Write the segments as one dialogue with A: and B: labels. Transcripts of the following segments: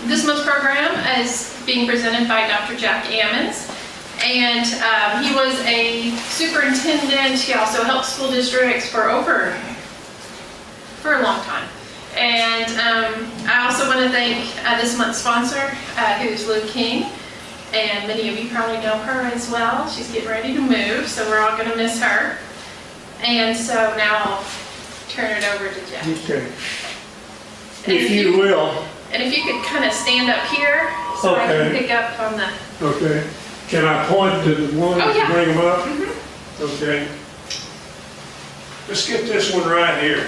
A: This month's program is being presented by Dr. Jack Ammons. And he was a superintendent. He also helped school districts for a long time. And I also want to thank this month's sponsor, who's Lou King. And many of you probably know her as well. She's getting ready to move, so we're all going to miss her. And so now I'll turn it over to Jeff.
B: Okay. If you will.
A: And if you could kind of stand up here so I can pick up on the...
B: Okay. Can I point to the one to bring them up? Mm-hmm. Okay. Let's get this one right here.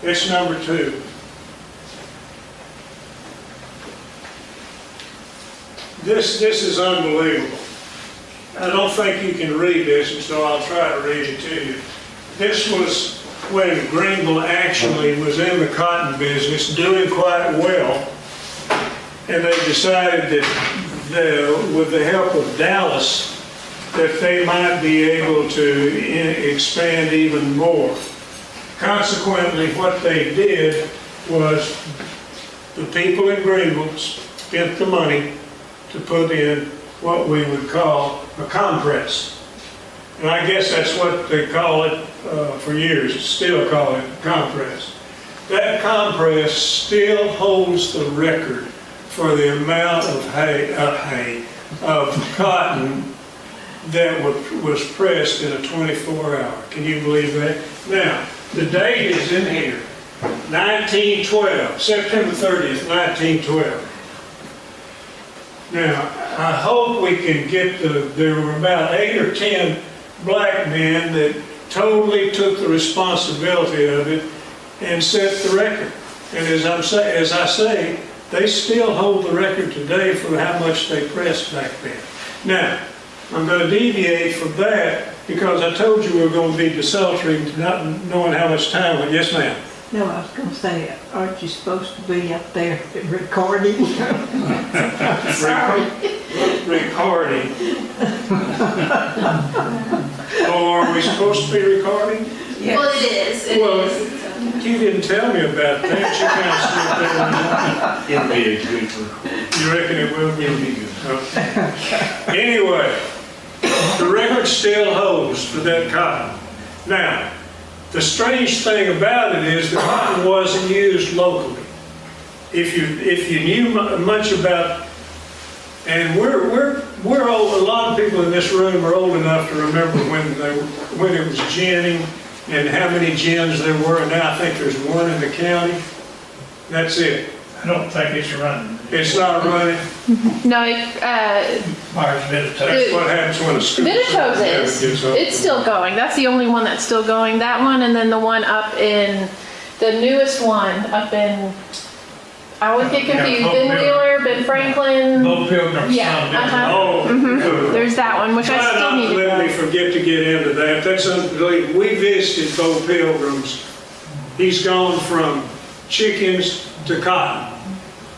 B: It's number 2. This is unbelievable. I don't think you can read this, and so I'll try to read it to you. This was when Greenville actually was in the cotton business, doing quite well, and they decided that with the help of Dallas, that they might be able to expand even more. Consequently, what they did was the people in Greenville spent the money to put in what we would call a compress. And I guess that's what they call it for years, still call it compress. That compress still holds the record for the amount of cotton that was pressed in a 24-hour. Can you believe that? Now, the date is in here, 1912, September 30th, 1912. Now, I hope we can get there were about 8 or 10 black men that totally took the responsibility of it and set the record. And as I say, they still hold the record today for how much they pressed back then. Now, I'm going to deviate from that because I told you we were going to be desultory, not knowing how much time. Yes, ma'am.
C: No, I was going to say, aren't you supposed to be up there recording?
B: Recording. Oh, are we supposed to be recording?
C: Yes.
A: Well, it is. It is.
B: You didn't tell me about that. You kind of slipped in.
D: It'll be a good one.
B: You reckon it will be?
D: It'll be good.
B: Okay. Anyway, the record still holds for that cotton. Now, the strange thing about it is the cotton wasn't used locally. If you knew much about, and we're old. A lot of people in this room are old enough to remember when it was ginning and how many gins there were. And now I think there's one in the county. That's it.
D: I don't think it's running.
B: It's not running.
A: No,
D: Myers Viditoes.
B: That's what happens when a school
A: Viditoes is. It's still going. That's the only one that's still going. That one, and then the one up in, the newest one up in, I always get confused, Ben Wheeler, Ben Franklin.
D: Bo Pilgrim.
A: Yeah,
B: Oh, good.
A: There's that one, which I
B: Try
A: still
B: not
A: need
B: to
A: to
B: let me
A: go.
B: forget to get into that. That's unbelievable. We visited Bo Pilgrim's. He's gone from chickens to cotton.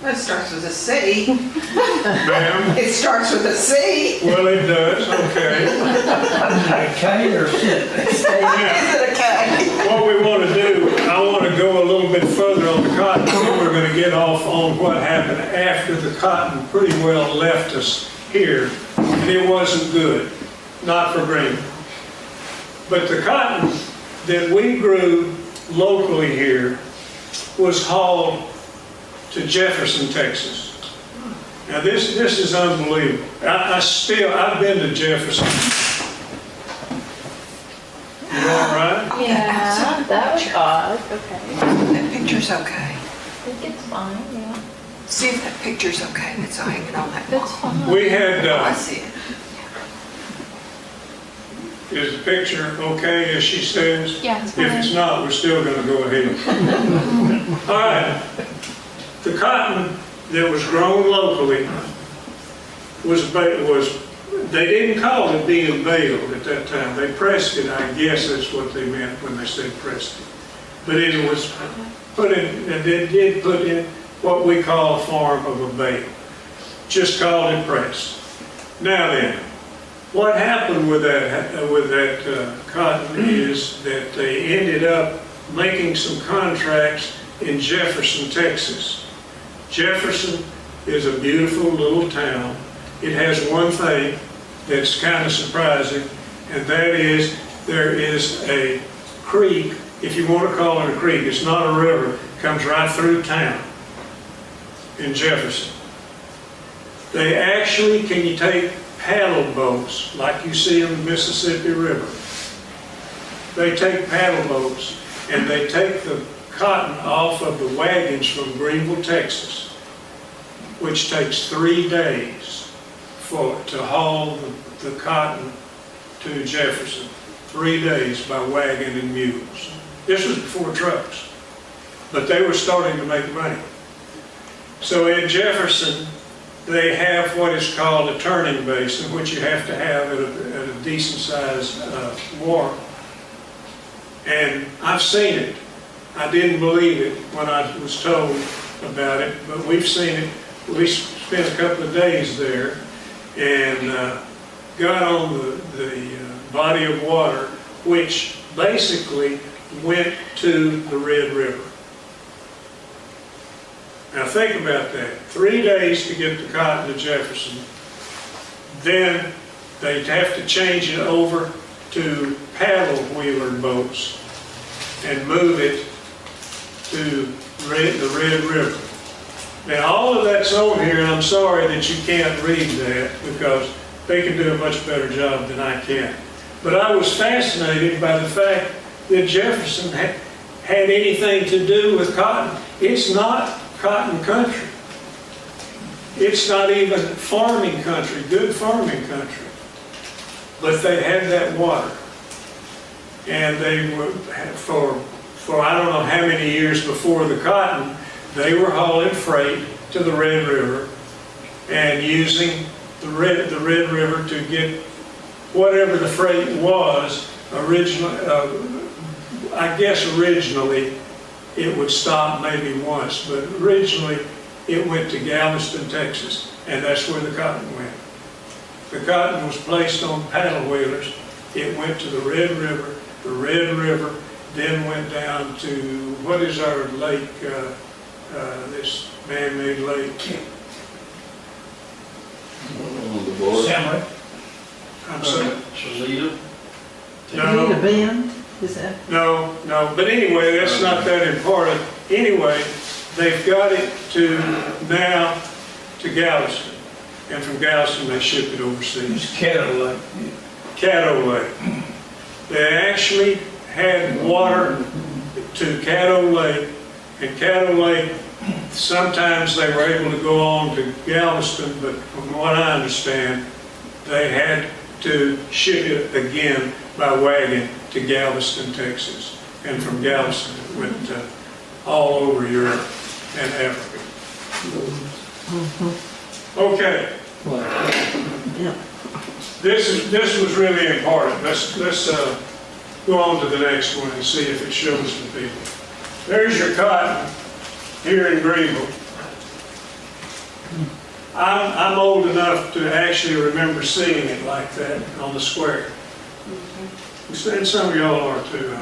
E: It starts with a C.
B: Ma'am?
E: It starts with a C.
B: Well, it does. Okay.
D: A K or
E: Is it a K?
B: What we want to do, I want to go a little bit further on the cotton, then we're going to get off on what happened after the cotton pretty well left us here. And it wasn't good, not for Greenville. But the cotton that we grew locally here was hauled to Jefferson, Texas. Now this is unbelievable. I've been to Jefferson. You all right?
A: Yeah, that was odd. Okay.
E: That picture's okay.
A: I think it's fine, yeah.
E: See if that picture's okay. It's all hanging on that
A: It's
E: wall.
A: fine.
B: We had,
E: I see it.
B: is the picture okay as she says?
A: Yeah, it's
B: If
A: fine.
B: it's not, we're still going to go ahead. All right. The cotton that was grown locally they didn't call it being baled at that time. They pressed it, I guess that's what they meant when they said pressed it. But it was put in, and they did put in what we call a form of a bale. Just called it pressed. Now then, what happened with that cotton is that they ended up making some contracts in Jefferson, Texas. Jefferson is a beautiful little town. It has one thing that's kind of surprising, and that is there is a creek, if you want to call it a creek, it's not a river, comes right through town in Jefferson. They actually, can you take paddle boats like you see on the Mississippi River? They take paddle boats and they take the cotton off of the wagons from Greenville, Texas, which takes 3 days to haul the cotton to Jefferson. 3 days by wagon and mules. This was before trucks, but they were starting to make money. So in Jefferson, they have what is called a turning basin, which you have to have at a decent sized wharf. And I've seen it. I didn't believe it when I was told about it, but we've seen it. We spent a couple of days there and got on the body of water, which basically went to the Red River. Now think about that. 3 days to get the cotton to Jefferson. Then they'd have to change it over to paddle wheeler boats and move it to the Red River. Now all of that's on here, and I'm sorry that you can't read that because they can do a much better job than I can. But I was fascinated by the fact that Jefferson had anything to do with cotton. It's not cotton country. It's not even farming country, good farming country. But they had that water. And they were, for I don't know how many years before the cotton, they were hauling freight to the Red River and using the Red River to get whatever the freight was originally. I guess originally it would stop maybe once, but originally it went to Galveston, Texas, and that's where the cotton went. The cotton was placed on paddle wheelers. It went to the Red River. The Red River then went down to, what is our lake, this man-made lake?
F: The board.
D: Samurai.
B: I'm sorry.
F: Salida.
B: No.
C: Need a bend? Is that?
B: No, but anyway, that's not that important. Anyway, they've got it to now to Galveston, and from Galveston they ship it overseas.
D: It's Cattle Lake.
B: Caddo Lake. They actually had water to Caddo Lake, and Caddo Lake, sometimes they were able to go on to Galveston, but from what I understand, they had to ship it again by wagon to Galveston, Texas. And from Galveston, it went all over Europe and Africa. Okay,
C: Yeah.
B: this was really important. Let's go on to the next one and see if it shows the people. There's your cotton here in Greenville. I'm old enough to actually remember seeing it like that on the square. And some of y'all are too.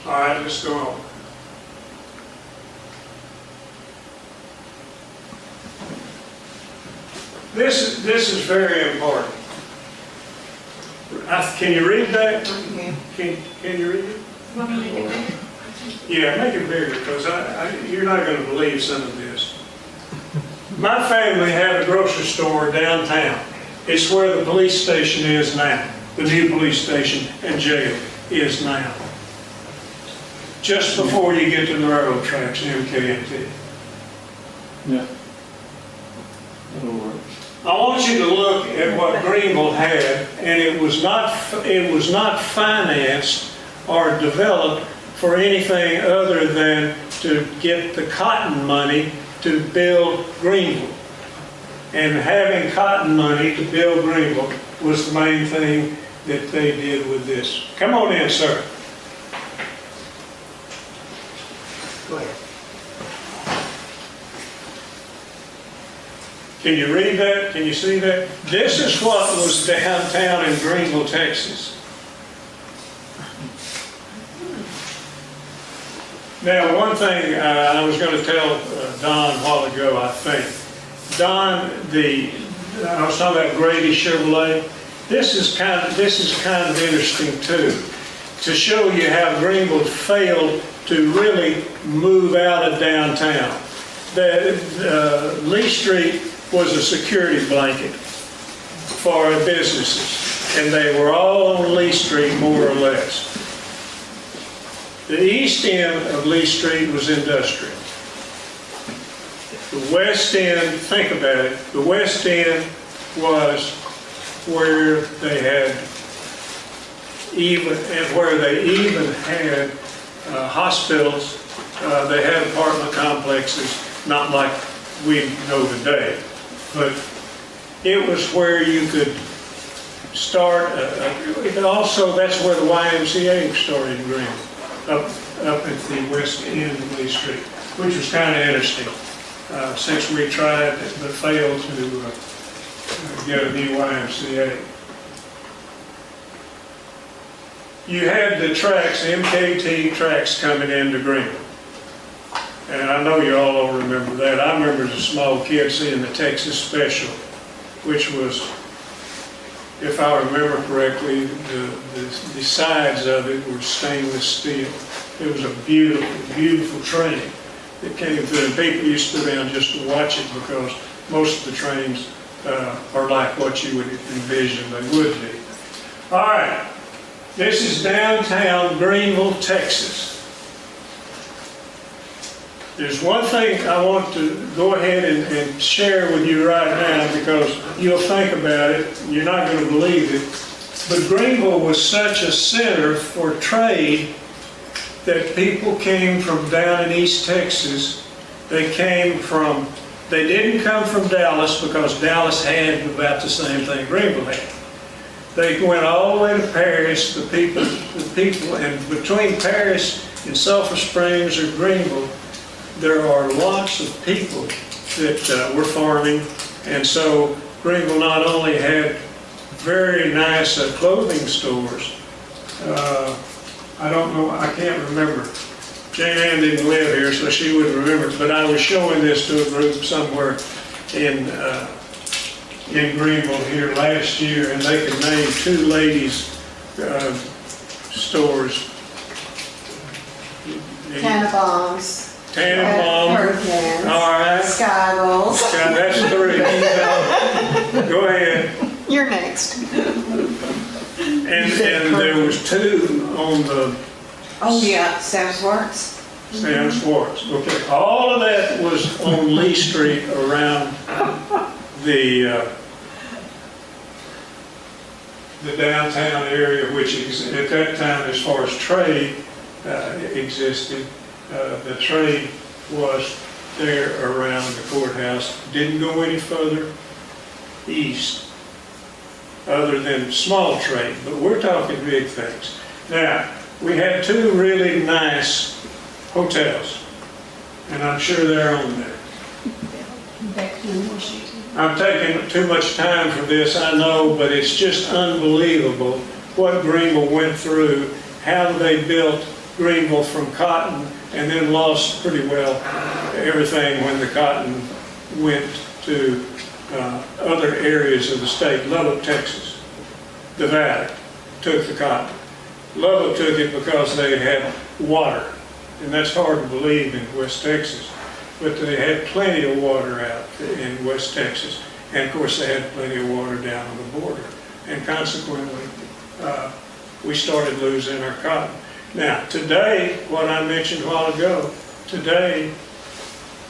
B: All right, let's go on. This is very important. Can you read that?
E: Yeah.
B: Can you read it? Yeah, make it bigger because you're not going to believe some of this. My family had a grocery store downtown. It's where the police station is now. The new police station and jail is now. Just before you get to the railroad tracks, MKMT.
F: Yeah. That'll work.
B: I want you to look at what Greenville had, and it was not financed or developed for anything other than to get the cotton money to build Greenville. And having cotton money to build Greenville was the main thing that they did with this. Come on in, sir. Go ahead. Can you read that? Can you see that? This is what was downtown in Greenville, Texas. Now, one thing I was going to tell Don a while ago, I think. Don, I was talking about Grady Chevrolet. This is kind of interesting too, to show you how Greenville failed to really move out of downtown. Lee Street was a security blanket for businesses, and they were all on Lee Street more or less. The east end of Lee Street was industrial. The west end, think about it, the west end was where they had even had hospitals. They had apartment complexes, not like we know today, but it was where you could start. Also, that's where the YMCA started in Greenville, up at the west end of Lee Street, which was kind of interesting. Since we tried but failed to get a new YMCA. You had the tracks, MKT tracks coming into Greenville. And I know you all don't remember that. I remember as a small kid seeing the Texas Special, which was, if I remember correctly, the sides of it were stainless steel. It was a beautiful, beautiful train that came through, and people used to go down just to watch it because most of the trains are like what you would envision they would be. All right, this is downtown Greenville, Texas. There's one thing I want to go ahead and share with you right now, because you'll think about it, you're not going to believe it, but Greenville was such a center for trade that people came from down in East Texas. They didn't come from Dallas, because Dallas had about the same thing Greenville had. They went all the way to Paris, the people, and between Paris and Sulphur Springs or Greenville, there are lots of people that were farming, and so Greenville not only had very nice clothing stores. I don't know, I can't remember. Jane Ann didn't live here, so she wouldn't remember, but I was showing this to a group somewhere in Greenville here last year, and they could name 2 ladies' stores.
G: Tannenbaums.
B: Tannenbaum.
G: Hurricanes.
B: All right.
G: Skyballs.
B: Yeah, that's 3. Go ahead.
G: You're next.
B: And there was 2 on the
G: Oh, yeah, Sam's Works.
B: Sam Schwartz. Okay, all of that was on Lee Street around the downtown area, which at that time, as far as trade existed, the trade was there around the courthouse. Didn't go any further east, other than small trade, but we're talking big things. Now, we had 2 really nice hotels, and I'm sure they're on there. I'm taking too much time for this, I know, but it's just unbelievable what Greenville went through, how they built Greenville from cotton, and then lost pretty well everything when the cotton went to other areas of the state. Lubbock, Texas, the valley, took the cotton. Lubbock took it because they had water, and that's hard to believe in West Texas, but they had plenty of water out in West Texas, and of course they had plenty of water down on the border, and consequently we started losing our cotton. Now today, what I mentioned a while ago, today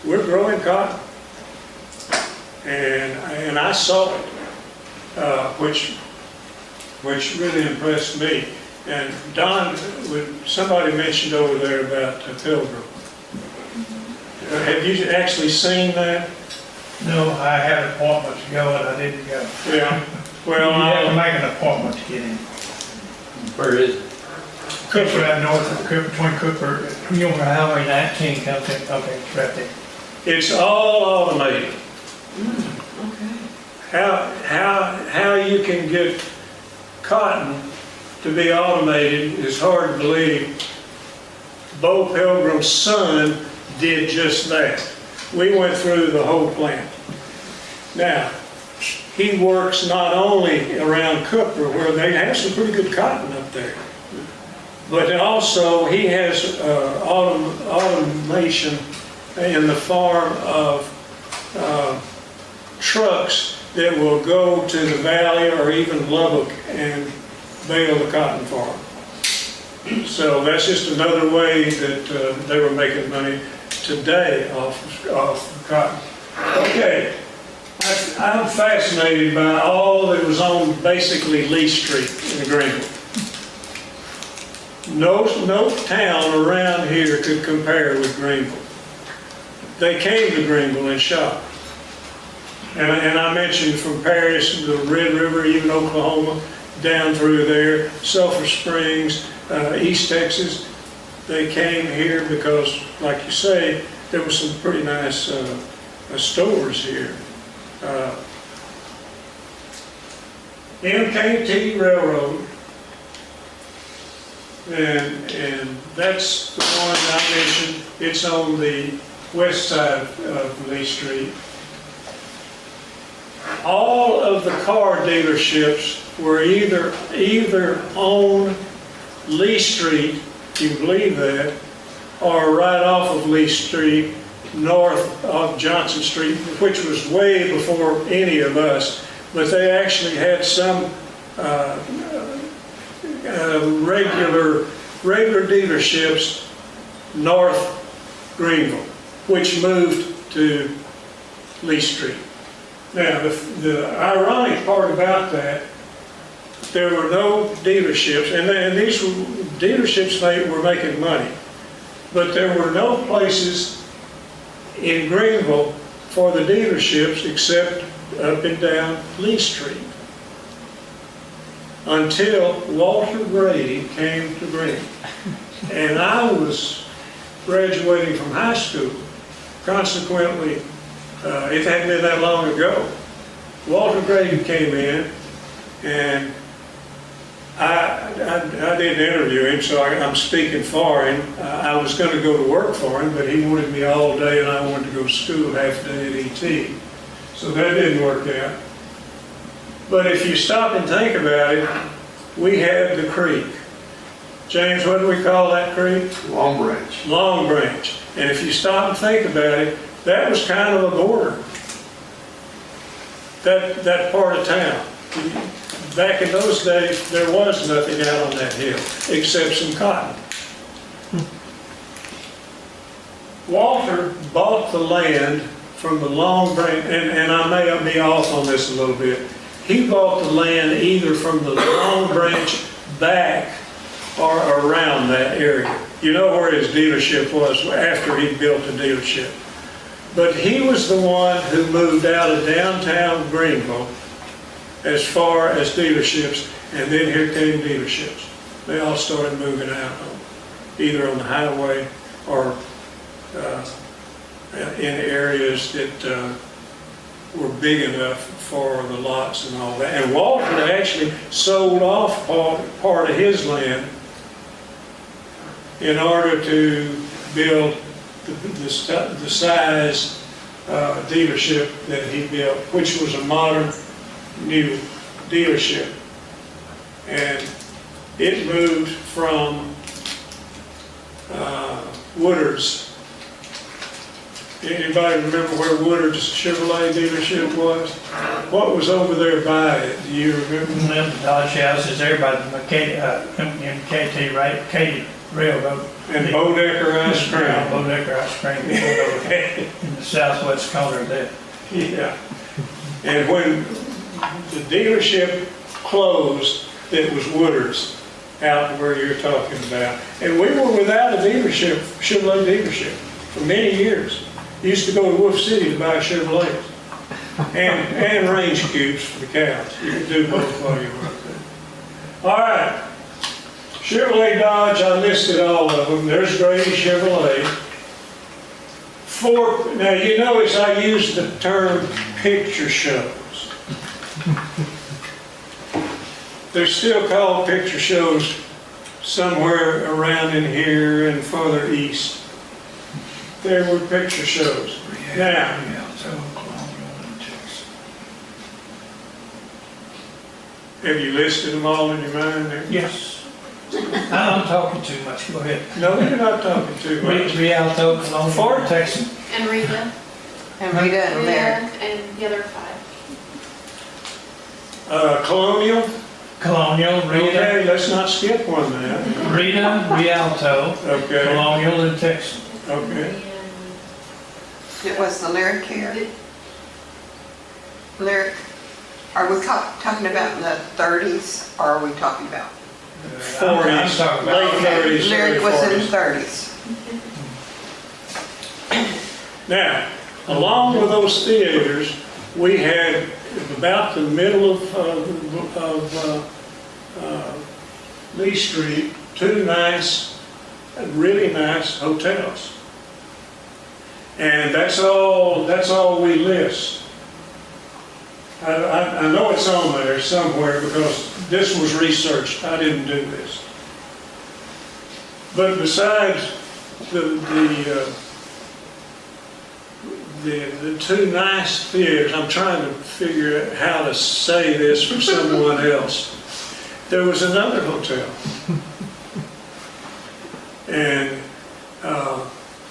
B: we're growing cotton, and I saw it, which really impressed me. And Don, somebody mentioned over there about Pilgrim. Have you actually seen that?
D: No, I had an appointment to go and I didn't go.
B: Yeah. Well,
D: You have to make an appointment to get in.
F: Where is it?
D: Cooper, right north of Cooper, between Cooper, you know where Highway 19 comes in, okay, it's right there.
B: It's all automated.
G: Okay.
B: How you can get cotton to be automated is hard to believe, Bo Pilgrim's son did just that. We went through the whole plant. Now, he works not only around Cooper, where they have some pretty good cotton up there, but also he has automation in the form of trucks that will go to the valley or even Lubbock and bale the cotton for them. So that's just another way that they were making money today off cotton. Okay, I'm fascinated by all that was on basically Lee Street in Greenville. No town around here could compare with Greenville. They came to Greenville and shopped. And I mentioned from Paris, the Red River, even Oklahoma, down through there, Sulphur Springs, East Texas. They came here because, like you say, there were some pretty nice stores here. MKT Railroad, and that's the one I mentioned. It's on the west side of Lee Street. All of the car dealerships were either on Lee Street, if you believe that, or right off of Lee Street, north of Johnson Street, which was way before any of us. But they actually had some regular dealerships north Greenville, which moved to Lee Street. Now, the ironic part about that, there were no dealerships, and these dealerships were making money, but there were no places in Greenville for the dealerships except up and down Lee Street, until Walter Grady came to Greenville. And I was graduating from high school. Consequently, it hadn't been that long ago. Walter Grady came in, and I didn't interview him, so I'm speaking for him. I was going to go to work for him, but he wanted me all day, and I wanted to go to school half a day at ET. So that didn't work out. But if you stop and think about it, we had the creek. James, what do we call that creek?
F: Long Branch.
B: Long Branch. And if you stop and think about it, that was kind of a border. That part of town. Back in those days, there was nothing out on that hill except some cotton. Walter bought the land from the Long Branch, and I may be off on this a little bit. He bought the land either from the Long Branch back or around that area. You know where his dealership was after he built the dealership. But he was the one who moved out of downtown Greenville as far as dealerships, and then here came dealerships. They all started moving out, either on the highway or in areas that were big enough for the lots and all that. And Walter actually sold off part of his land in order to build the size dealership that he built, which was a modern new dealership. And it moved from Woodard's. Anybody remember where Woodard's Chevrolet dealership was? What was over there by it? Do you remember?
D: Them Dodge houses there by the MKT Railroad.
B: And Bodecker Ice Cream.
D: Yeah, Bodecker Ice Cream, in the southwest corner of that.
B: Yeah. And when the dealership closed, it was Woodard's out where you're talking about. And we were without a dealership, Chevrolet dealership, for many years. Used to go to Wolf City to buy Chevrolets and range cubes for the cows. You could do both while you were up there. All right. Chevrolet Dodge, I listed all of them. There's Grady Chevrolet. Now you notice I used the term picture shows. They're still called picture shows somewhere around in here and further east. There were picture shows. Now, have you listed them all in your mind there?
D: Yes. I'm talking too much, go ahead.
B: No, you're not talking too much.
D: Rialto, Colonial, Texas.
A: And Rita.
G: And Rita and
A: Rita
G: Larry.
A: and the other 5.
B: Colonial,
D: Colonial, Rita,
B: okay, let's not skip one then.
D: Rita, Rialto,
B: Okay,
D: Colonial, and Texas.
B: okay.
E: It was the lyric here. Lyric, are we talking about in the 30s, or are we talking about?
D: I'm
B: 40s,
D: talking
B: late
D: about,
B: 30s,
E: Lyric
B: early
E: was in the
B: 40s.
E: 30s.
B: Now, along with those theaters, we had about the middle of Lee Street, 2 nice, really nice hotels. And that's all we list. I know it's on there somewhere because this was researched. I didn't do this. But besides the 2 nice theaters, I'm trying to figure out how to say this for someone else. There was another hotel. And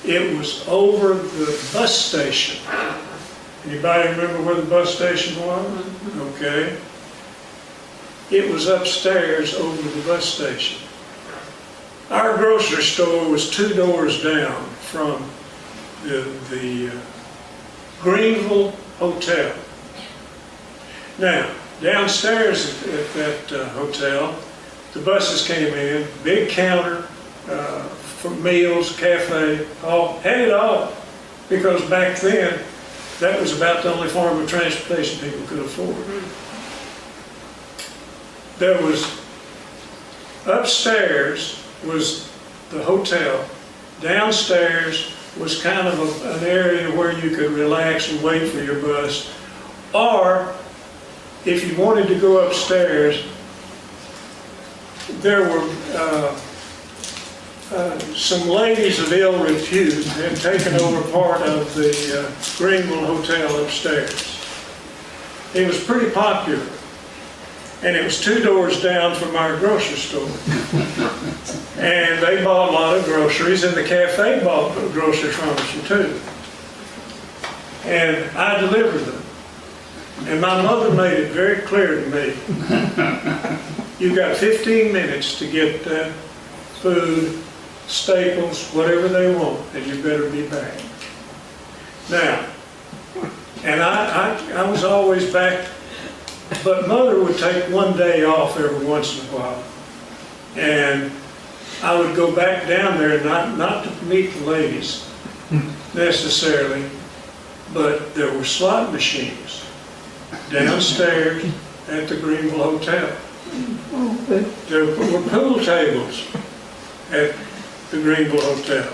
B: it was over the bus station. Anybody remember where the bus station was? Okay. It was upstairs over the bus station. Our grocery store was 2 doors down from the Greenville Hotel. Now, downstairs at that hotel, the buses came in, big counter for meals, cafe, all, had it all. Because back then, that was about the only form of transportation people could afford. There was, upstairs was the hotel, downstairs was kind of an area where you could relax and wait for your bus. Or, if you wanted to go upstairs, there were some ladies of ill repute had taken over part of the Greenville Hotel upstairs. It was pretty popular. And it was 2 doors down from our grocery store. And they bought a lot of groceries, and the cafe bought groceries from us too. And I delivered them. And my mother made it very clear to me, you've got 15 minutes to get that food, staples, whatever they want, and you better be back. Now, and I was always back, but Mother would take one day off every once in a while. And I would go back down there, not to meet the ladies necessarily, but there were slot machines downstairs at the Greenville Hotel. There were pool tables at the Greenville Hotel.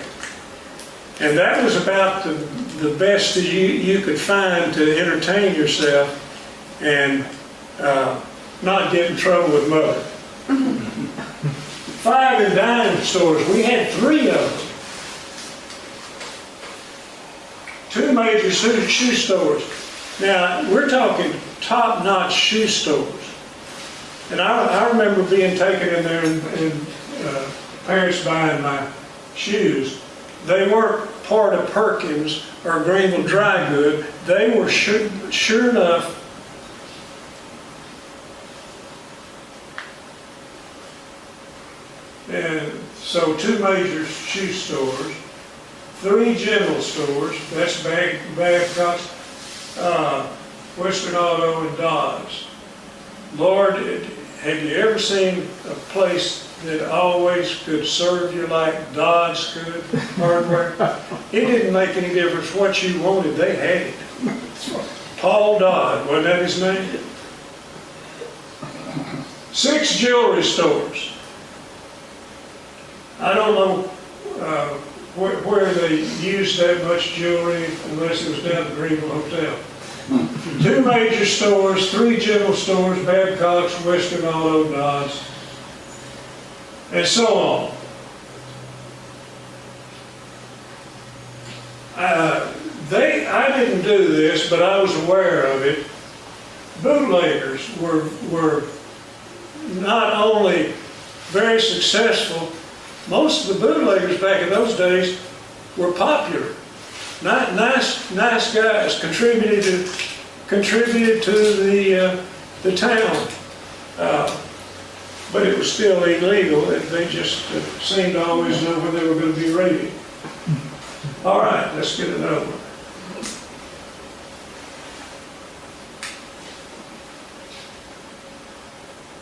B: And that was about the best that you could find to entertain yourself and not get in trouble with Mother. 5 and dime stores, we had 3 of them. 2 major shoe stores. Now, we're talking top-notch shoe stores. And I remember being taken in there and parents buying my shoes. They weren't part of Perkins or Greenville Dry Good. They were sure enough and so 2 major shoe stores, 3 general stores, that's Babcock's, Western Auto and Dodge. Lord, have you ever seen a place that always could serve you like Dodge could, hardware? It didn't make any difference what you wanted, they had it. Paul Dodd, wasn't that his name? 6 jewelry stores. I don't know where they used that much jewelry unless it was down at the Greenville Hotel. 2 major stores, 3 general stores, Babcock's, Western Auto, Dodge. and so on. I didn't do this, but I was aware of it. Bootleggers were not only very successful, most of the bootleggers back in those days were popular. Nice guys, contributed to the town. But it was still illegal. They just seemed to always know when they were going to be raided. All right, let's get another one.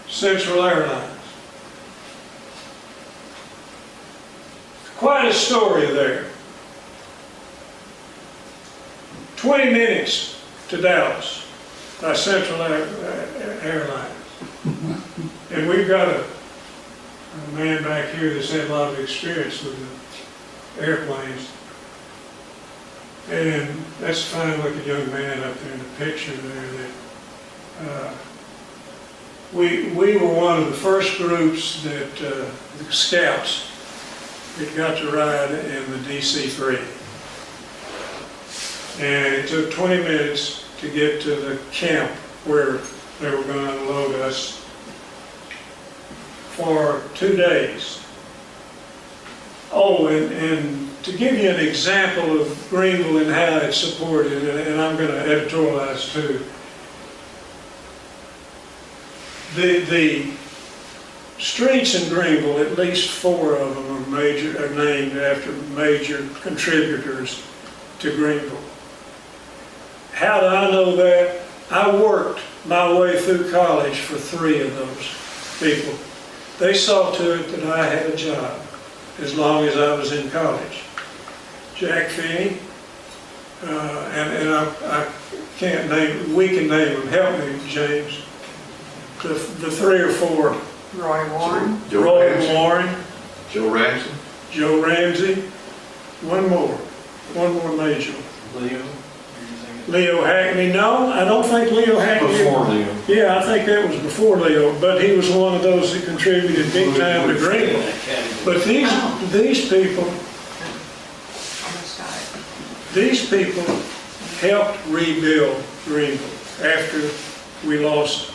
B: Central Airlines. Quite a story there. 20 minutes to Dallas by Central Airlines. And we've got a man back here that's had a lot of experience with the airplanes. And that's a fine looking young man up there in the picture there. We were one of the first groups that, the scouts, that got to ride in the DC-3. And it took 20 minutes to get to the camp where they were going to unload us for 2 days. Oh, and to give you an example of Greenville and how it's supported, and I'm going to editorialize too, the streets in Greenville, at least 4 of them are named after major contributors to Greenville. How do I know that? I worked my way through college for 3 of those people. They saw to it that I had a job as long as I was in college. Jack Finney, and I can't name, we can name them. Help me, James. The 3 or 4.
E: Roy Warren.
B: Roy Warren.
H: Joe Ramsey.
B: Joe Ramsey. One more major. Leo Hackney. No, I don't think Leo Hackney.
H: Before Leo.
B: Yeah, I think that was before Leo, but he was one of those that contributed big time to Greenville. But these people helped rebuild Greenville after we lost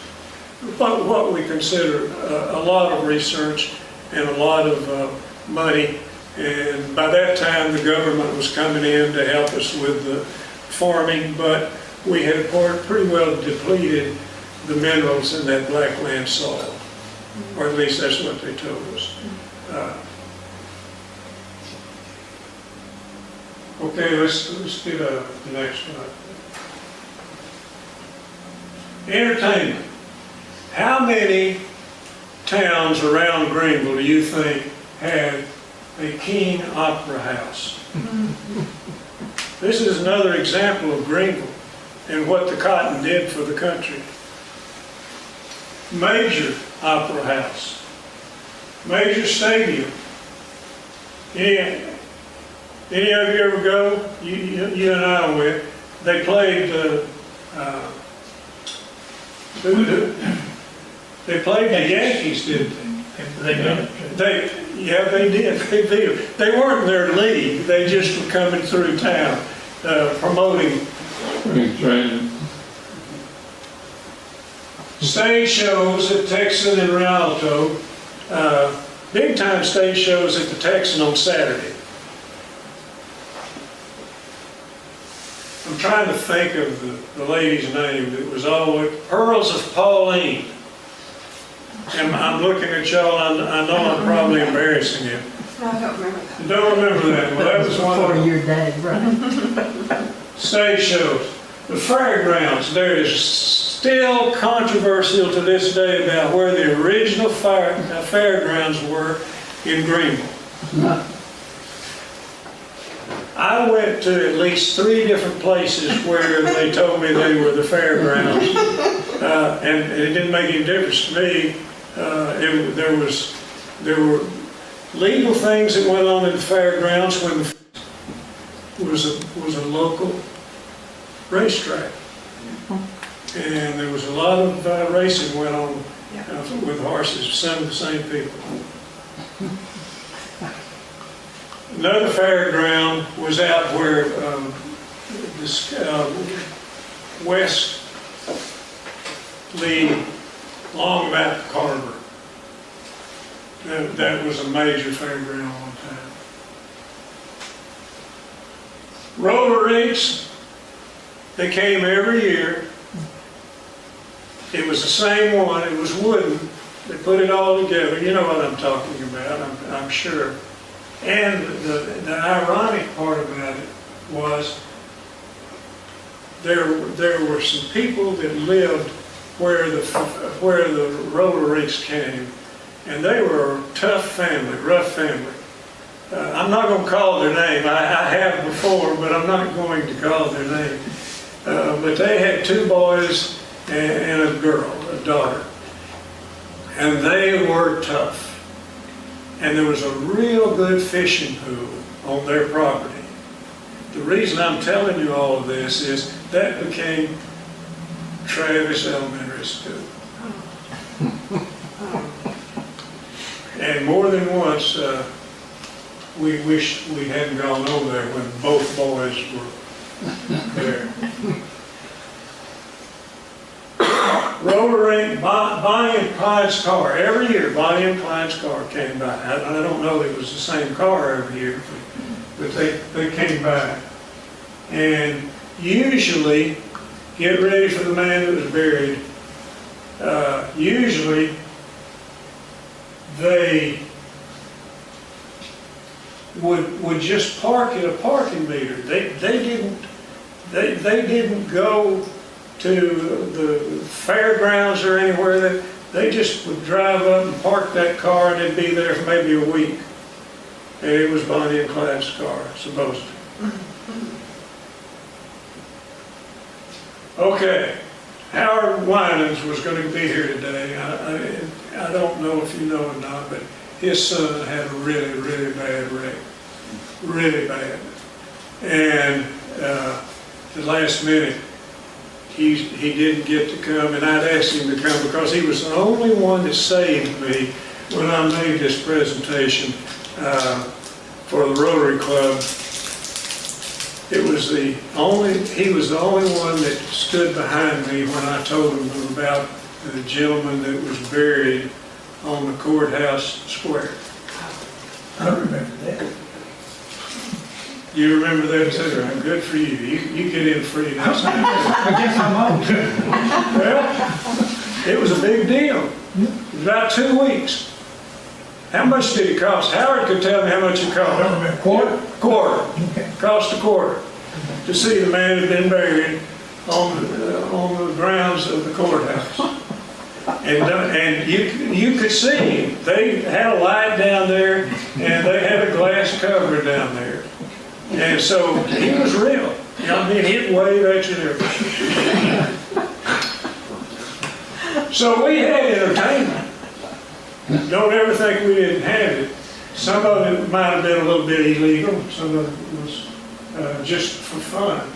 B: what we consider a lot of research and a lot of money. And by that time, the government was coming in to help us with the farming, but we had pretty well depleted the minerals in that blackland soil, or at least that's what they told us. Okay, let's get the next one. Entertainment. How many towns around Greenville do you think had a King Opera House? This is another example of Greenville and what the cotton did for the country. Major Opera House. Major Stadium. Any of you ever go? You and I went. They played they played the Yankees, didn't they? They did. They weren't in their league. They just were coming through town promoting. Stage shows at Texan and Rialto. Big time stage shows at the Texan on Saturday. I'm trying to think of the lady's name that was always Pearls of Pauline. And I'm looking at y'all, I know I'm probably embarrassing you.
E: No, I don't remember that.
B: Don't remember that. Well, that was one
C: For
B: of
C: your dad, right?
B: the stage shows. The fairgrounds, there is still controversial to this day about where the original fairgrounds were in Greenville. I went to at least 3 different places where they told me they were the fairgrounds, and it didn't make any difference to me. There were legal things that went on in the fairgrounds when was a local racetrack, and there was a lot of racing went on with horses. Some of the same people. Another fairground was out where, this, west lead, long about the Carver. That was a major fairground one time. Roller rinks, they came every year. It was the same one, it was wooden. They put it all together. You know what I'm talking about, I'm sure. And the ironic part about it was there were some people that lived where the roller rinks came, and they were a tough family, rough family. I'm not going to call their name. I have before, but I'm not going to call their name. But they had 2 boys and a girl, a daughter, and they were tough. And there was a real good fishing pool on their property. The reason I'm telling you all of this is that became Travis Elementary School. And more than once, we wished we hadn't gone over there when both boys were there. Roller rink, Bonnie and Clyde's car. Every year, Bonnie and Clyde's car came by. I don't know that it was the same car every year, but they came by. And usually, get ready for the man that was buried. Usually, they would just park at a parking meter. They didn't go to the fairgrounds or anywhere. They just would drive up and park that car, and it'd be there for maybe a week. And it was Bonnie and Clyde's car, supposed to. Okay, Howard Winans was going to be here today. I don't know if you know or not, but his son had a really, really bad wreck. Really bad. And the last minute, he didn't get to come, and I'd asked him to come because he was the only one that saved me when I made this presentation for the Rotary Club. He was the only one that stood behind me when I told him about the gentleman that was buried on the courthouse square.
D: I remember that.
B: You remember that too? Good for you. You get in free next time.
D: I guess I'm on.
B: Well, it was a big deal. It was about 2 weeks. How much did it cost? Howard could tell me how much it
D: I
B: cost.
D: don't remember. Quarter?
B: Quarter.
D: Okay.
B: Cost a quarter to see the man who had been buried on the grounds of the courthouse. And you could see him. They had a light down there, and they had a glass cover down there. And so he was real. You know, I mean, he'd wave at you and everything. So we had entertainment. Don't ever think we didn't have it. Some of it might have been a little bit illegal. Some of it was just for fun.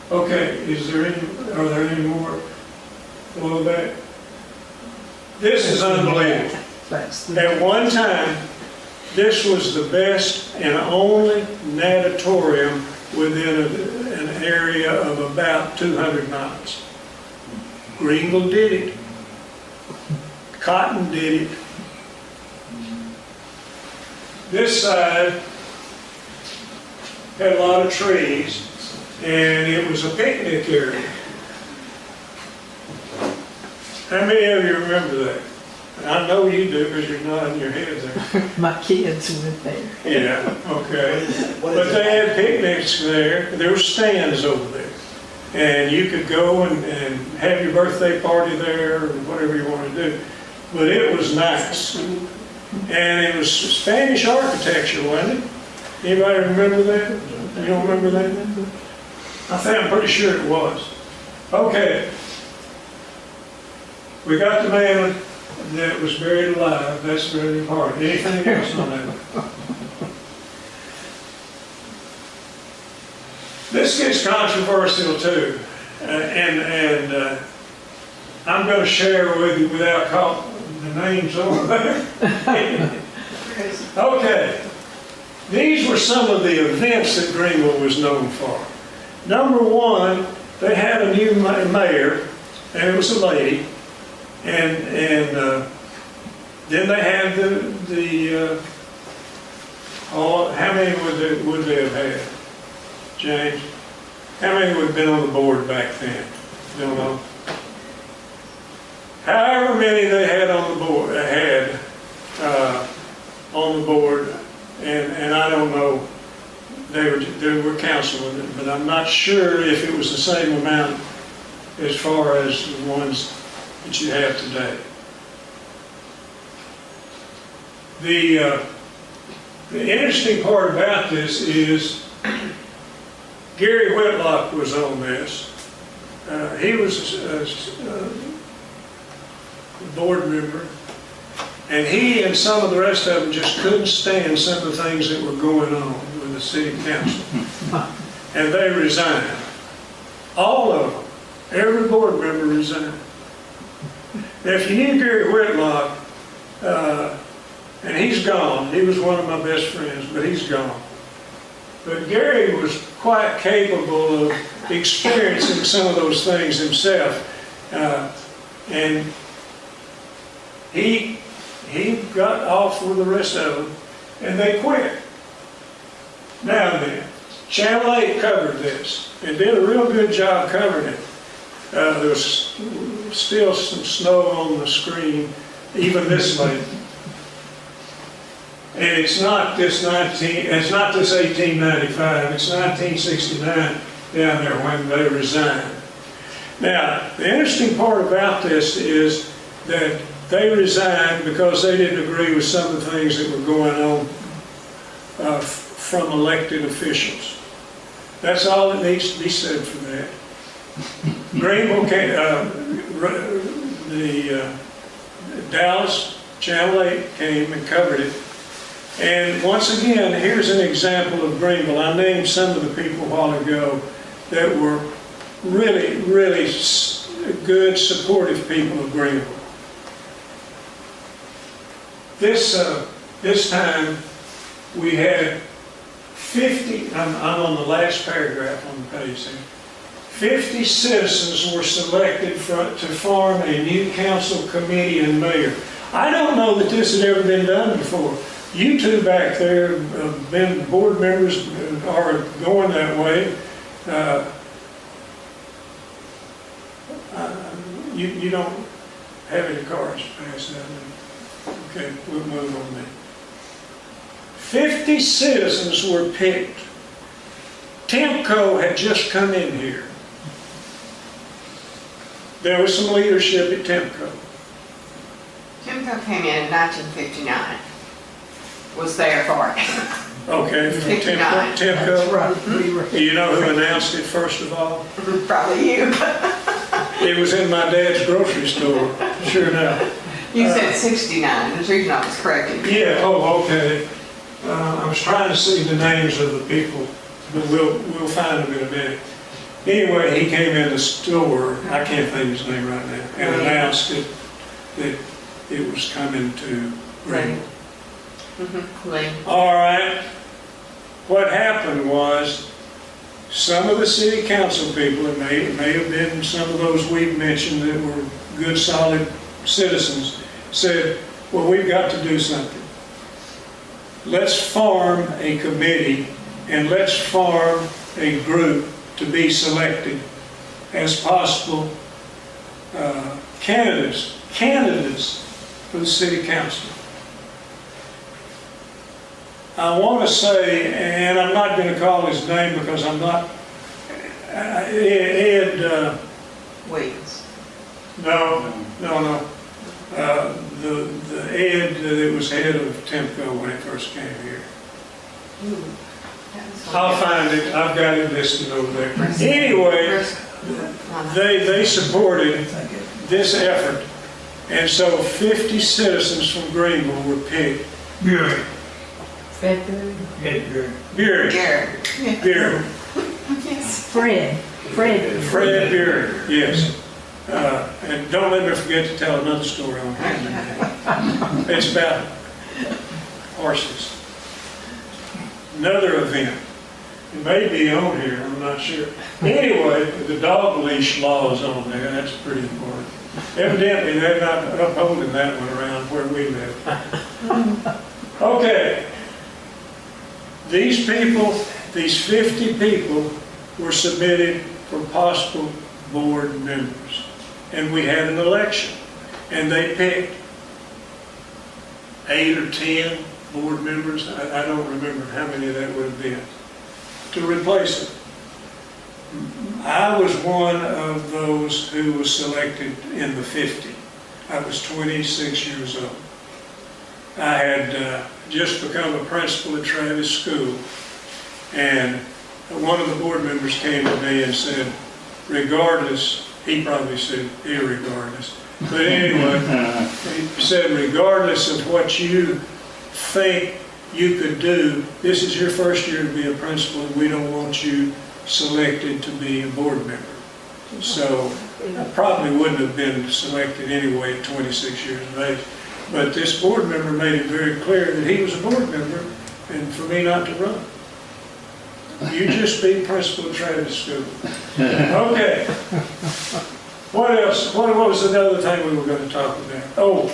B: Okay, are there any more below that? This is unbelievable. At one time, this was the best and only natatorium within an area of about 200 miles. Greenville did it. Cotton did it. This side had a lot of trees, and it was a picnic area. How many of you remember that? I know you do because you're nodding your head there.
C: My kids went there.
B: Yeah, okay. But they had picnics there. There were stands over there. And you could go and have your birthday party there or whatever you want to do. But it was nice. And it was Spanish architecture, wasn't it? Anybody remember that? You don't remember that? I'm pretty sure it was. Okay. We got the man that was buried alive. That's very important. Anything else on that? This gets controversial too. And I'm going to share with you without calling the names over there. Okay, these were some of the events that Greenville was known for. Number one, they had a new mayor, and it was a lady, and then they had how many would they have had, James? How many would have been on the board back then? Don't know. However many they had on the board, and I don't know, they were councilmen, but I'm not sure if it was the same amount as far as the ones that you have today. The interesting part about this is Gary Whitlock was on this. He was a board member, and he and some of the rest of them just couldn't stand some of the things that were going on with the city council. And they resigned. All of them. Every board member resigned. Now, if you knew Gary Whitlock, and he's gone, he was one of my best friends, but he's gone. But Gary was quite capable of experiencing some of those things himself. And he got off with the rest of them, and they quit. Now then, Channel 8 covered this, and did a real good job covering it. There was still some snow on the screen, even this late. And it's not this 1895, it's 1969 down there when they resigned. Now, the interesting part about this is that they resigned because they didn't agree with some of the things that were going on from elected officials. That's all that needs to be said for that. Greenville came, Dallas Channel 8 came and covered it. And once again, here's an example of Greenville. I named some of the people a while ago that were really, really good, supportive people of Greenville. This time we had 50, I'm on the last paragraph on the page here. 50 citizens were selected to form a new council committee and mayor. I don't know that this had ever been done before. You two back there have been board members, are going that way. You don't have any cards to pass that. Okay, we'll move on then. 50 citizens were picked. Temco had just come in here. There was some leadership at Temco.
E: Timco came in 1959. Was there for it.
B: Okay, from
E: 59.
B: Temco.
C: Right, we were.
B: You know who announced it first of all?
E: Probably you.
B: It was in my dad's grocery store, sure enough.
E: You said 69. That's the reason I was correcting you.
B: Yeah, oh, okay. I was trying to see the names of the people, but we'll find them in a minute. Anyway, he came in the store, I can't think of his name right now, and announced that it was coming to Greenville.
E: Lee.
B: All right. What happened was some of the city council people, it may have been some of those we've mentioned that were good, solid citizens, said, well, we've got to do something. Let's form a committee and let's form a group to be selected as possible candidates for the city council. I want to say, and I'm not going to call his name because I'm not, Ed,
E: Williams.
B: no. The Ed that was head of Temco when it first came here. I'll find it, I've got it listed over there. Anyway, they supported this effort, and so 50 citizens from Greenville were picked.
D: Bury.
C: February.
B: Bury.
E: Garrett.
B: Bury.
C: Fred.
B: Fred Bury, yes. And don't let me forget to tell another story on him. It's about horses. Another event. It may be on here, I'm not sure. Anyway, the dog leash law is on there, that's pretty important. Evidently, they're not upholding that one around where we live. Okay. These people, these 50 people were submitted for possible board members. And we had an election. And they picked 8 or 10 board members, I don't remember how many that would have been, to replace them. I was one of those who was selected in the 50. I was 26 years old. I had just become a principal at Travis School, and one of the board members came to me and said, regardless, he probably said irregardless, but anyway, he said, regardless of what you think you could do, this is your first year to be a principal, and we don't want you selected to be a board member. So I probably wouldn't have been selected anyway at 26 years of age. But this board member made it very clear that he was a board member and for me not to run. You just be principal at Travis School. Okay. What else? What was another thing we were going to talk about? Oh,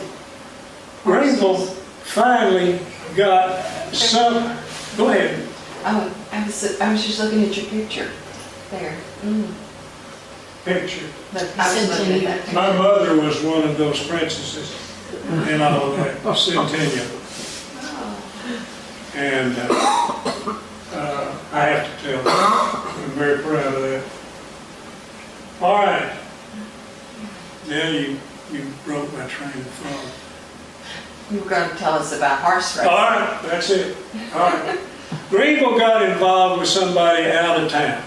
B: Greenville finally got some, go ahead.
G: Oh, I was just looking at your picture there.
B: Picture.
G: But I was looking at that
B: My
G: picture.
B: mother was one of those princesses and all that, Centennial. And I have to tell you, I'm very proud of that. All right. Now you broke my train of thought.
G: You were going to tell us about horse racing.
B: All right, that's it. All right. Greenville got involved with somebody out of town.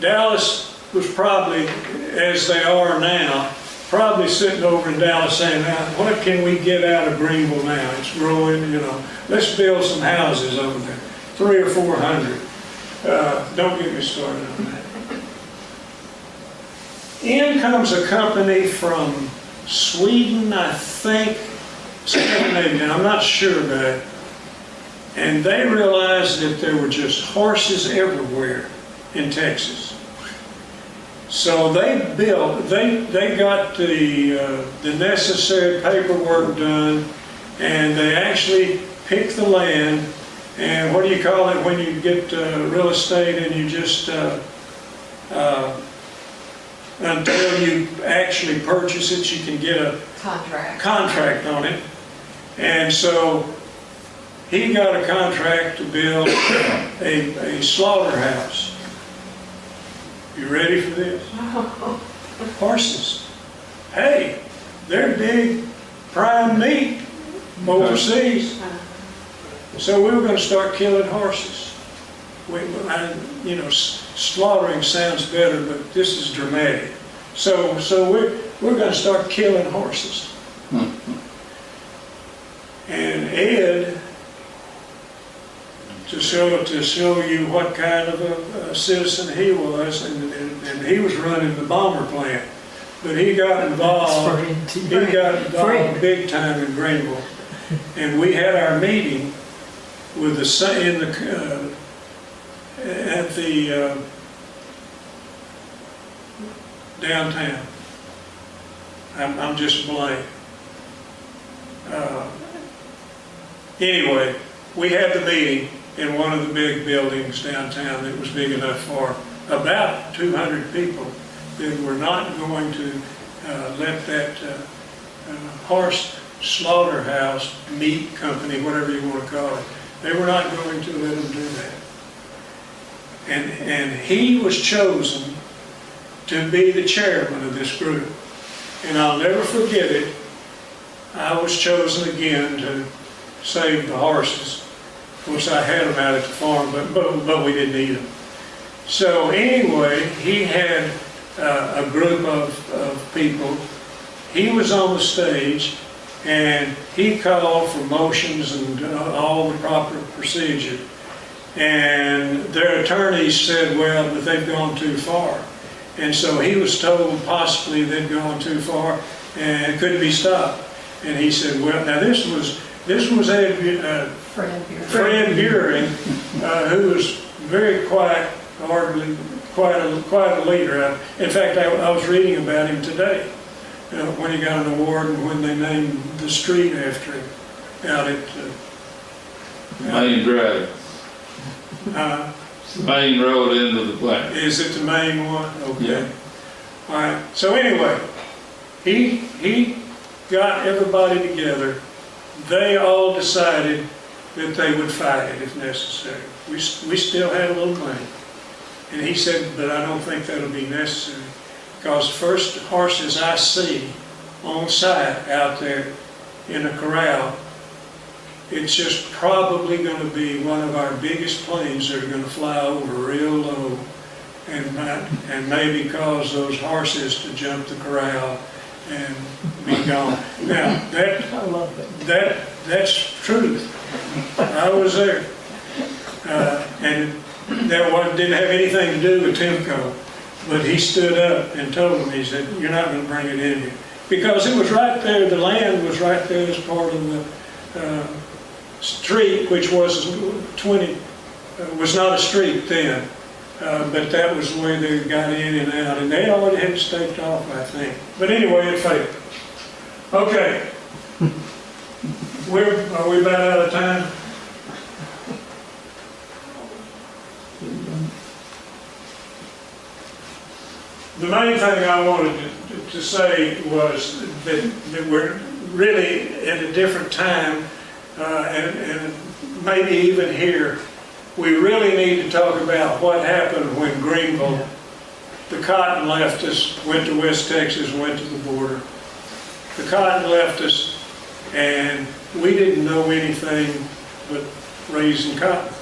B: Dallas was probably, as they are now, probably sitting over in Dallas saying, now, what can we get out of Greenville now? It's growing, you know. Let's build some houses over there, 300 or 400. Don't get me started on that. In comes a company from Sweden, I think, Scandinavia, I'm not sure about it. And they realized that there were just horses everywhere in Texas. So they got the necessary paperwork done, and they actually picked the land. And what do you call it when you get real estate and you just, until you actually purchase it, you can get a contract on it. And so he got a contract to build a slaughterhouse. You ready for this? Horses. Hey, they're big prime meat overseas. So we were going to start killing horses. Slaughtering sounds better, but this is dramatic. So we're going to start killing horses. And Ed, to show you what kind of a citizen he was, and he was running the bomber plant, but he got involved. He got involved big time in Greenville, and we had our meeting with at the downtown. I'm just blank. Anyway, we had the meeting in one of the big buildings downtown that was big enough for about 200 people that were not going to let that horse slaughterhouse, meat company, whatever you want to call it, they were not going to let them do that. And he was chosen to be the chairman of this group. And I'll never forget it. I was chosen again to save the horses. Of course, I had them out at the farm, but we didn't eat them. So anyway, he had a group of people. He was on the stage, and he called for motions and all the proper procedure. And their attorneys said, well, but they've gone too far. And so he was told possibly they'd gone too far and couldn't be stopped. And he said, well, now this This was Fred Buring, who was very quiet, hardly, quite a leader. In fact, I was reading about him today, when he got an award and when they named the street after him out at
F: Main Drive, main road into the plant.
B: Is it the main one? Okay.
F: Yeah.
B: All right. So anyway, he got everybody together. They all decided that they would fight it if necessary. We still had a little money. And he said, but I don't think that'll be necessary. Because the first horses I see on site out there in the corral, it's just probably going to be one of our biggest planes that are going to fly over real low and maybe cause those horses to jump the corral and be gone. Now,
C: I love it.
B: that's truth. I was there. And that didn't have anything to do with Timco, but he stood up and told them, he said, you're not going to bring it in here. Because it was right there, the land was right there as part of the street, which was was not a street then, but that was the way they got in and out, and they already had it staked off, I think. But anyway, it failed. Okay. Are we about out of time? The main thing I wanted to say was that we're really at a different time, and maybe even here, we really need to talk about what happened when Greenville, the cotton left us, went to West Texas, went to the border. The cotton left us, and we didn't know anything but raising cotton.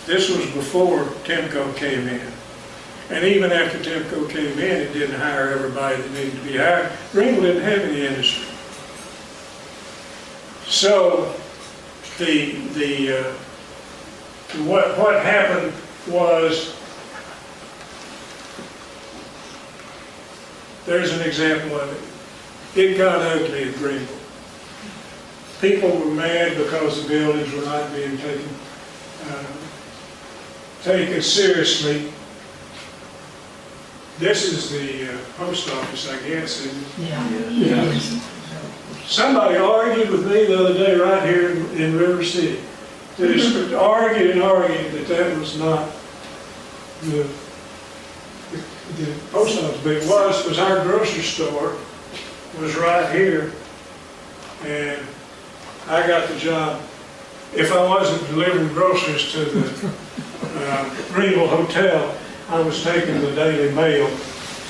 B: This was before Timco came in. And even after Timco came in, it didn't hire everybody that needed to be hired. Greenville didn't have any industry. So what happened was, there's an example of it. It got ugly at Greenville. People were mad because the buildings were not being taken seriously. This is the post office, I guess.
C: Yeah.
B: Somebody argued with me the other day right here in River City. They just argued that that was not the post office. But it was our grocery store was right here. And I got the job. If I wasn't delivering groceries to the Greenville Hotel, I was taking the Daily Mail.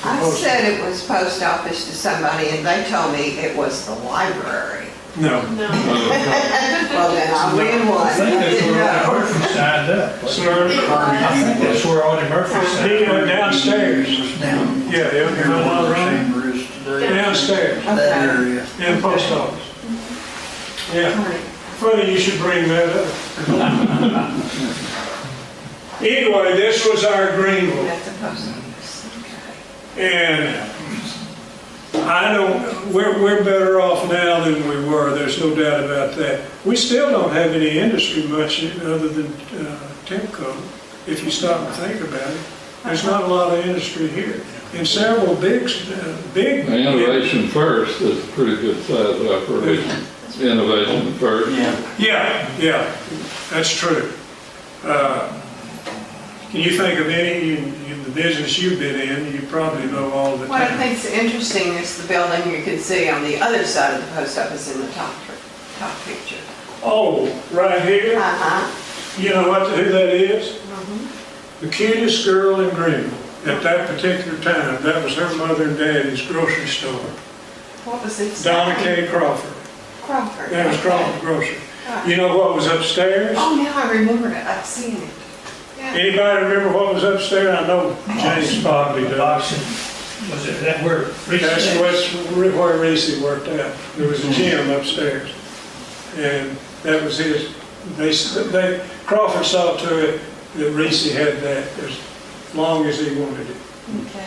E: I said it was post office to somebody, and they told me it was the library.
B: No.
A: No.
E: Well, then I win one.
D: I think that's where Audie Murphy signed up.
B: Sir,
D: I think that's where Audie Murphy signed
B: he
D: up.
B: went downstairs. Yeah, they were downstairs
E: Okay.
B: in the post office. Yeah. Funny you should bring that up. Anyway, this was our Greenville.
E: That's a post office.
B: And we're better off now than we were, there's no doubt about that. We still don't have any industry much other than Timco, if you stop and think about it. There's not a lot of industry here. And several big.
F: Innovation First is a pretty good size operation. Innovation First.
B: Yeah, that's true. Can you think of any, in the business you've been in, you probably know all the
G: What I
B: time.
G: think's interesting is the building you can see on the other side of the post office in the top picture.
B: Oh, right here,
G: Uh-huh.
B: you know who that is? The cutest girl in Greenville at that particular time. That was her mother and daddy's grocery store.
G: What was it?
B: Donna K. Crawford.
G: Crawford.
B: That was Crawford Grocery. You know what was upstairs?
G: Oh, now I remember it. I've seen it. Yeah.
B: Anybody remember what was upstairs? I know James probably does.
D: Boxing. Was it that where?
B: That's where Reese worked out. There was a gym upstairs. And that was his. Crawford saw to it that Reese had that as long as he wanted it.
G: Okay.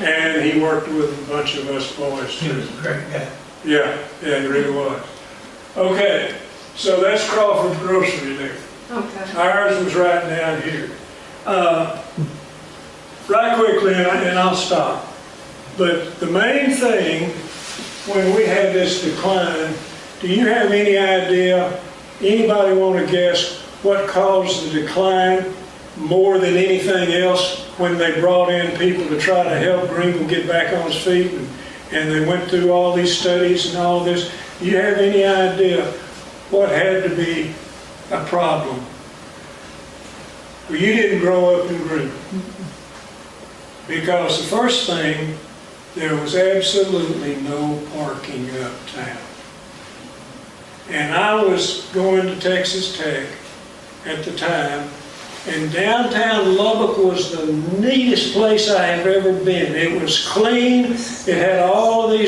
B: And he worked with a bunch of us boys
D: He
B: too.
D: was a great guy.
B: Yeah, he really was. Okay, so that's Crawford's Grocery there.
G: Okay.
B: Ours was right down here. Right quickly, and I'll stop. But the main thing, when we had this decline, do you have any idea, anybody want to guess what caused the decline more than anything else when they brought in people to try to help Greenville get back on its feet and they went through all these studies and all this? Do you have any idea what had to be a problem? Well, you didn't grow up in Greenville. Because the first thing, there was absolutely no parking uptown. And I was going to Texas Tech at the time, and downtown Lubbock was the neatest place I have ever been. It was clean, it had all of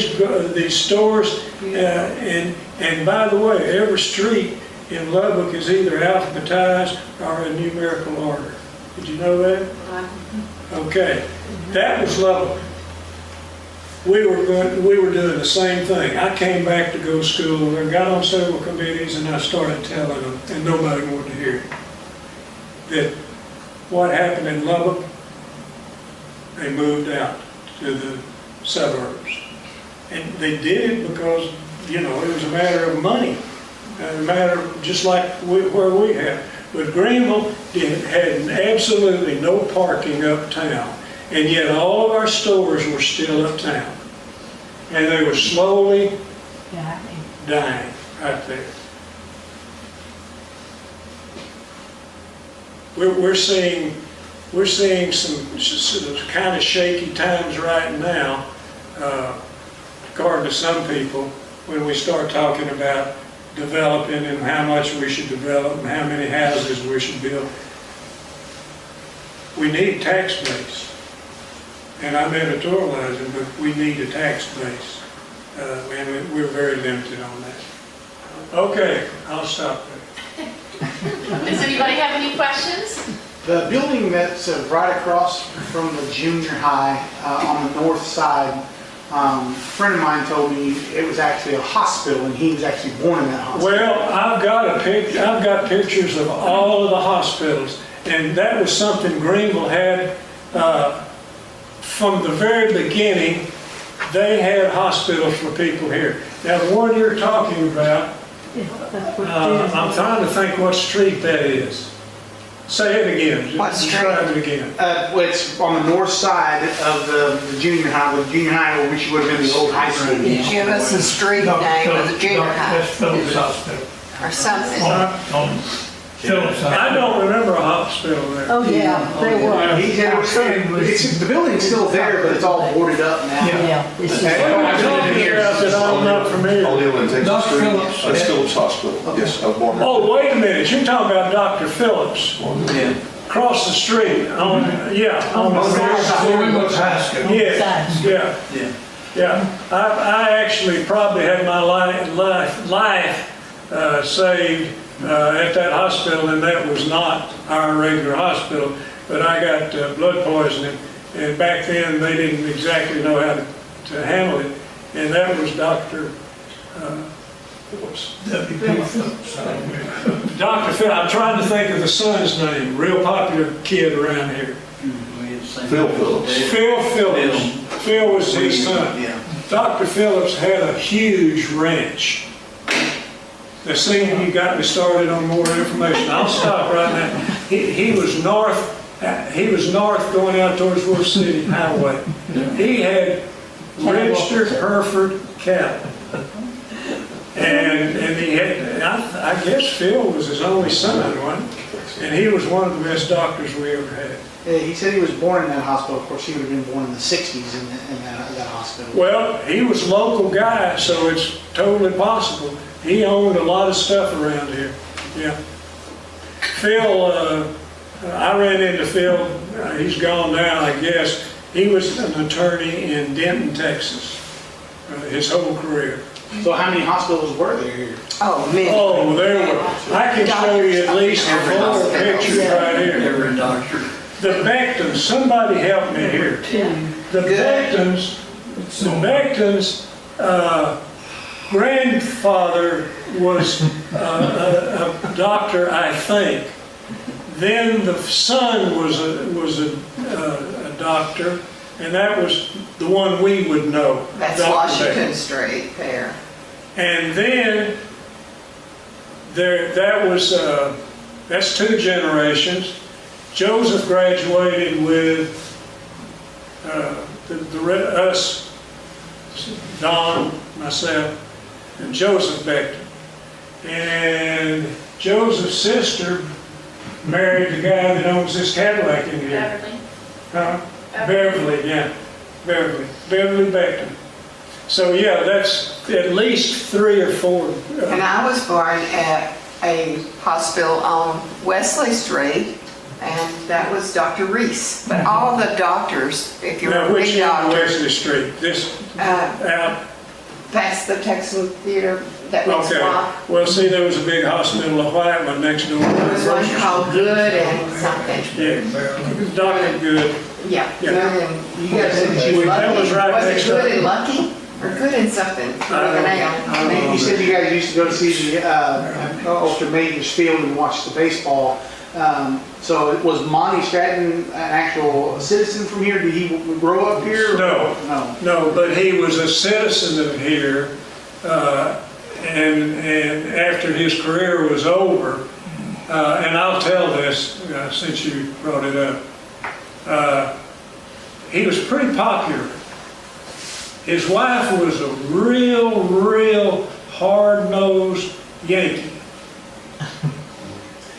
B: these stores, and by the way, every street in Lubbock is either alphabetized or a numerical order. Did you know that? Okay, that was Lubbock. We were doing the same thing. I came back to go to school and got on several committees, and I started telling them, and nobody wanted to hear it, that what happened in Lubbock, they moved out to the suburbs. And they did it because, you know, it was a matter of money, a matter of just like where we have. But Greenville had absolutely no parking uptown, and yet all of our stores were still uptown. And they were slowly dying right there. We're seeing some kind of shaky times right now, according to some people, when we start talking about developing and how much we should develop and how many houses we should build. We need tax base. And I'm editorializing, but we need a tax base. And we're very limited on that. Okay, I'll stop there.
A: Does anybody have any questions?
H: The building that's right across from the junior high on the north side, a friend of mine told me it was actually a hospital, and he was actually born in that hospital.
B: Well, I've got pictures of all of the hospitals, and that was something Greenville had from the very beginning. They had hospitals for people here. Now, the one you're talking about, I'm trying to think what street that is. Say it again.
E: What
B: Describe it again.
H: Well, it's on the north side of the junior high, which would have been the old high school.
E: Give us the street name of the junior high
D: That's Phillips Hospital.
E: or something.
D: On Phillips
B: I
D: Hospital.
B: don't remember a hospital there.
C: Oh, yeah, there was.
H: He said the building's still there, but it's all boarded up now.
C: Yeah, it's
B: What are you talking about that I'm not familiar with?
I: Only in Texas
D: Dr.
I: Street.
D: Phillips.
I: That's Phillips Hospital. Yes, I was born there.
B: Oh, wait a minute, you're talking about Dr. Phillips, across the street, on the
D: Before we went to high school.
B: Yes, yeah. I actually probably had my life saved at that hospital, and that was not our regular hospital, but I got blood poisoning, and back then they didn't exactly know how to handle it, and that was Dr. Phillips.
D: W.P. Phillips.
B: Dr. Phil, I'm trying to think of the son's name, real popular kid around here.
I: Phil Phillips.
B: Phil Phillips. Phil was his son. Dr. Phillips had a huge ranch. Now, seeing you got me started on more information, I'll stop right now. He was north going out towards Wolf City Highway. He had registered Hereford cattle. And he had, I guess Phil was his only son, wasn't he? And he was one of the best doctors we ever had.
H: He said he was born in that hospital. Of course, he would have been born in the 60s in that hospital.
B: Well, he was a local guy, so it's totally possible. He owned a lot of stuff around here, yeah. Phil, I ran into Phil, he's gone now, I guess. He was an attorney in Denton, Texas, his whole career.
H: So how many hospitals were there here?
E: Oh, many.
B: Oh, there were, I can show you at least four pictures right here.
J: Every doctor.
B: The Becktons, somebody help me here. The Becktons, grandfather was a doctor, I think. Then the son was a doctor, and that was the one we would know.
E: That's
B: Dr.
E: Washington
B: Beck.
E: Street there.
B: And then that's 2 generations. Joseph graduated with us, Don, myself, and Joseph Beckton. And Joseph's sister married the guy that owns this Cadillac in here.
A: Beverly.
B: Huh? Beverly, yeah. Beverly Beckton. So yeah, that's at least 3 or 4.
E: And I was born at a hospital on Wesley Street, and that was Dr. Reese. But all the doctors, if you're
B: Now,
E: a
B: which
E: big
B: end of
E: doctor,
B: Wesley Street? This out?
E: past the Texan Theater, that was
B: Okay.
E: one.
B: Well, see, there was a big hospital, a white one next door.
E: There was one called Good and something.
B: Yeah, Dr. Good.
E: Yeah,
B: Yeah.
E: Good and, you guys said
B: That
E: you
B: was
E: lucky.
B: right
E: Was
B: next
E: it Good
B: door.
E: and Lucky? Or Good and something? With an L.
H: You said you guys used to go to see the Ulster Majors Field and watch the baseball. So was Monty Stratton an actual citizen from here? Did he grow up here?
B: No.
H: No.
B: No, but he was a citizen of here, and after his career was over, and I'll tell this since you brought it up, he was pretty popular. His wife was a real hard-nosed Yankee.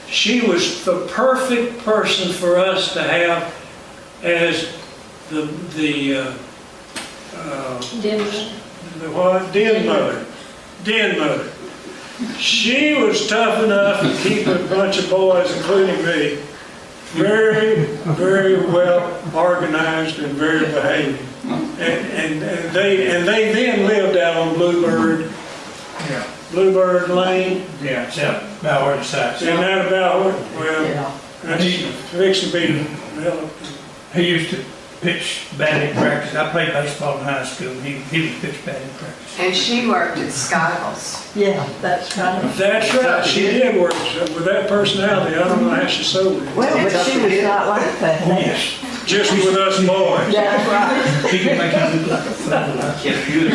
B: She was the perfect person for us to have as the what? Den mother. She was tough enough to keep a bunch of boys, including me, very well organized and very behaved. And they then lived out on Bluebird Lane.
D: Yeah, it's out about where it's at.
B: Isn't that about what? Well,
C: Yeah.
B: that's fixing to be developed.
D: He used to pitch batting practice. I played baseball in high school. He would pitch batting practice.
E: And she worked at Skiles.
C: Yeah, that's right.
B: That's right, she did work with that personality. I don't know how she sold it.
C: Well, but she was not like that.
D: Yes.
B: Just with us boys.
C: That's right.
D: He can make you look like a fool.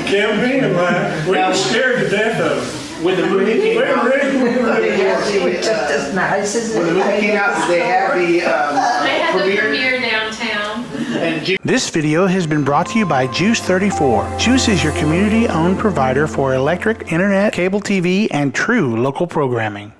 B: Kept being like, we were scared to death of it.
H: When the movie
B: We
H: came out,
C: She was just as nice as
H: when the movie came out, did they have the
A: They had the
H: premiere?
A: premiere downtown.
H: And this video has been brought to you by GEUS 34. GEUS is your community-owned provider for electric, internet, cable TV, and true local programming.